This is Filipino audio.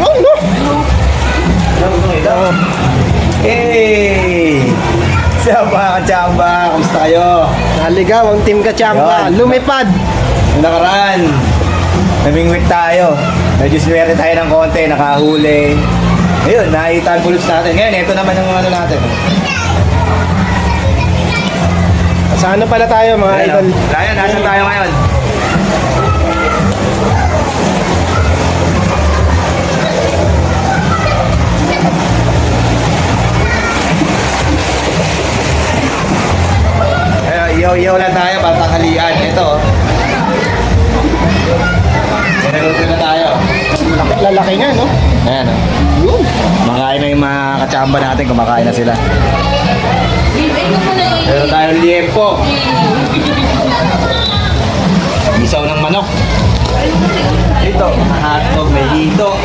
Yun, no? Hey! Sa mga kachamba, kamusta kayo? Naligaw ang Team Kachamba. Yun. Lumipad. Yung nakaraan, namingwit tayo. Medyo sinuwerte tayo ng konti, nakahuli. Ayun, nakita ang bulos natin. Ngayon, ito naman yung ano natin. Sa ano pala tayo mga idol? Ryan, nasan tayo ngayon? Iyaw-iyaw lang tayo para tanghalian. Ito. Pinaluto na tayo. Lalaki nga, no? Ayan. Yun. Makain na yung mga kachamba natin. Kumakain na sila. Meron tayong liempo. Isaw ng manok. Ito, hotdog, may hito.